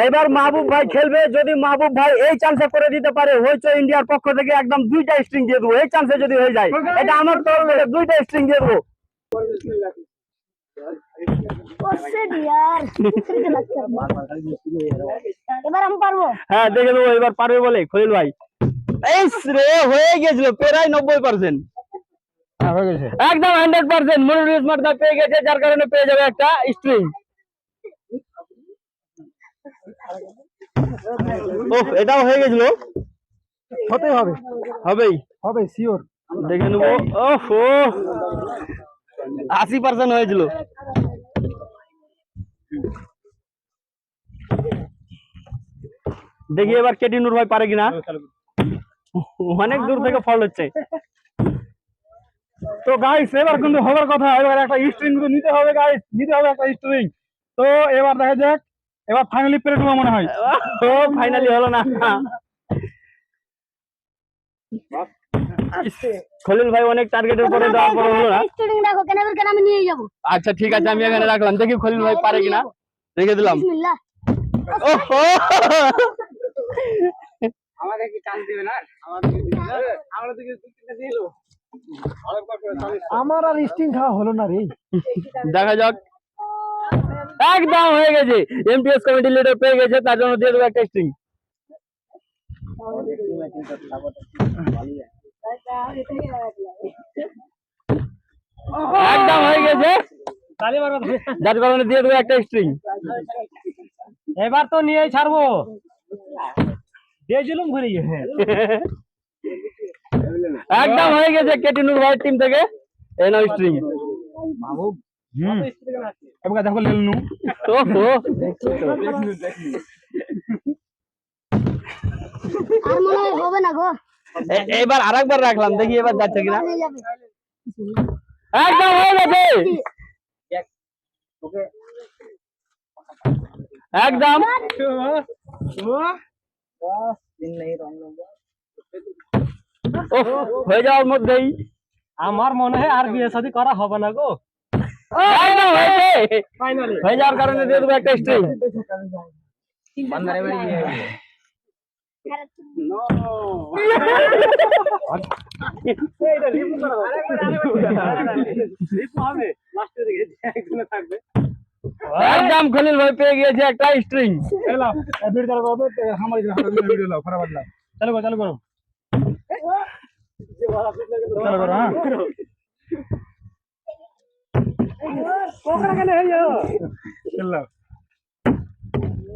এবার মাহবুব ভাই খেলবে, যদি মাহবুব ভাই এই চান্সে করে দিতে পারে হইচই ইন্ডিয়ার পক্ষ থেকে একদম 2টা স্ট্রিং দিয়ে দেবো। এই চান্সে যদি হয়ে যায়, এটা আমার তরফ থেকে 2টা স্ট্রিং দিয়ে দেবো। এবার আমি পারবো। হ্যাঁ দেখে দেবো এবার পারবে বলে খলিল ভাই। এই রে হয়ে গেছিল প্রায় 90%। একদম 100% মনিরুল ইসমাত দা পেয়ে গেছে, যার কারণে পেয়ে যাবে একটা স্ট্রিং। ওহ এটাও হয়ে গেছিল, হতেই হবে, হবেই হবে শিওর। দেখে নেবো। ওহো 80% হয়েছিল। দেখি এবার কেটি নূর ভাই পারে কিনা, অনেক দূর থেকে ফল হচ্ছে। তো গাইস এবার কিন্তু হবার কথা, এবার একটা স্ট্রিং নিতে হবে গাইস, নিতে হবে একটা স্ট্রিং। তো এবার দেখা যাক, এবার ফাইনালি পেরে নেবো মনে হয়। তো ফাইনালি হলো না। খলিল ভাই অনেক টার্গেটের পরে দেওয়ার পরে হলো না। স্টুডিং রাখো, কেন কেন আমি নিয়ে যাব। আচ্ছা ঠিক আছে, আমি এখানে রাখলাম, দেখি খলিল ভাই পারে কিনা, রেখে দিলাম। বিসমিল্লাহ। ওহো আমাকে কি চান্স দিবে না? আমরা দিকে দুটো দিলো। আমার আর স্ট্রিং খাওয়া হলো না রে। দেখা যাক। একদম হয়ে গেছে, এমপিএস কমিটি লিডার পেয়ে গেছে, তার জন্য দিয়ে দেবো একটা স্ট্রিং। একদম হয়ে গেছে, যার কারণে দিয়ে দেবো একটা স্ট্রিং। এবার তো নিয়েই ছাড়বো, দিয়েছিলাম ঘুরে গিয়ে। একদম হয়ে গেছে কেটি নূর ভাইয়ের টিম থেকে, এই নাও স্ট্রিং। এবার দেখো লেলনু। ওহো আর মনে হয় হবে না গো। এবার আরেকবার রাখলাম, দেখি এবার যাচ্ছে কিনা। হয়ে যাবে। একদম হয়ে গেছে, একদম হয়ে যাওয়ার মধ্যেই। আমার মনে হয় আর বিয়ে শাদী করা হবে না গো। একদম হয়েছে, হয়ে যাওয়ার কারণে দিয়ে দেবো একটা স্ট্রিং। একদম খলিল ভাই পেয়ে গিয়েছে একটা স্ট্রিং। চালু করো, চালু করো, চালু করো। হ্যাঁ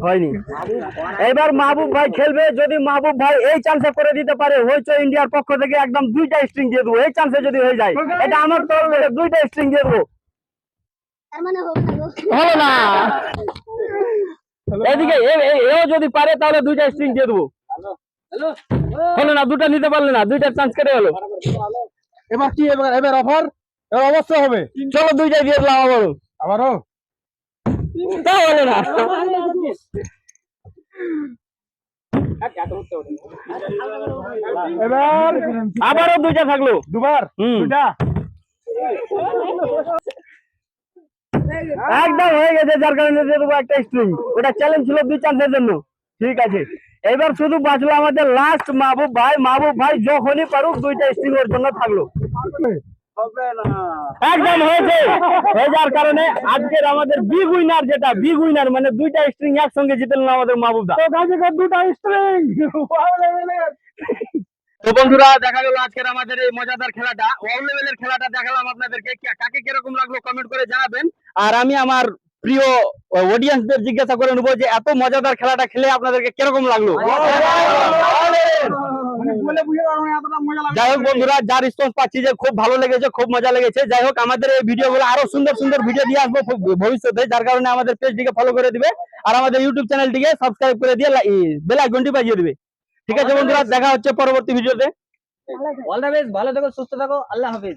হয়নি। এবার মাহবুব ভাই খেলবে, যদি মাহবুব ভাই এই চান্সে করে দিতে পারে হইচই ইন্ডিয়ার পক্ষ থেকে একদম 2টা স্ট্রিং দিয়ে দেবো। এই চান্সে যদি হয়ে যায়, এটা আমার তরফ থেকে 2টা স্ট্রিং দিয়ে দেবো। তার মানে হবে না গো। হলো না, এদিকে এও যদি পারে তাহলে 2টা স্ট্রিং দিয়ে দেবো। হলো না, 2টা নিতে পারলে না, 2টার চান্স কেটে গেল। এবার কি, এবার এবার অফার, এবার অবশ্যই হবে। চলো 2টাই দিয়ে দিলাম আবারও, আবারও তাও হলো না। এবার আবারও 2টা থাকলো, দুবার, দুটা। একদম হয়ে গেছে, যার কারণে দিয়ে দেবো একটা স্ট্রিং। ওটা চ্যালেঞ্জ ছিল 2 চান্সের জন্য। ঠিক আছে, এবার শুধু বাঁচলো আমাদের লাস্ট মাহবুব ভাই। মাহবুব ভাই যখনই পারুক 2টা স্ট্রিং ওর জন্য থাকলো। একদম হয়েছে, হয়ে যাওয়ার কারণে আজকের আমাদের বিগ উইনার, যেটা বিগ উইনার মানে 2টা স্ট্রিং একসঙ্গে জিতে নিল আমাদের মাহবুব দা। দুটা স্ট্রিং। তো বন্ধুরা দেখা গেল আজকের আমাদের এই মজাদার খেলাটা, ওয়াও লেভেলের খেলাটা দেখালাম আপনাদেরকে। কাকে কিরকম লাগলো কমেন্ট করে জানাবেন। আর আমি আমার প্রিয় অডিয়েন্সদের জিজ্ঞাসা করে নেবো যে এত মজাদার খেলাটা খেলে আপনাদেরকে কিরকম লাগলো। যাই হোক বন্ধুরা, যা রেসপন্স পাচ্ছি যে খুব ভালো লেগেছে, খুব মজা লেগেছে। যাই হোক আমাদের এই ভিডিওগুলো আরো সুন্দর সুন্দর ভিডিও দিয়ে আসবো ভবিষ্যতে, যার কারণে আমাদের পেজটিকে ফলো করে দিবে আর আমাদের ইউটিউব চ্যানেলটিকে সাবস্ক্রাইব করে দিয়ে বেল আইকনটি বাজিয়ে দিবে। ঠিক আছে বন্ধুরা, দেখা হচ্ছে পরবর্তী ভিডিওতে। অল দ্য বেস্ট, ভালো থাকো, সুস্থ থাকো, আল্লাহ হাফেজ।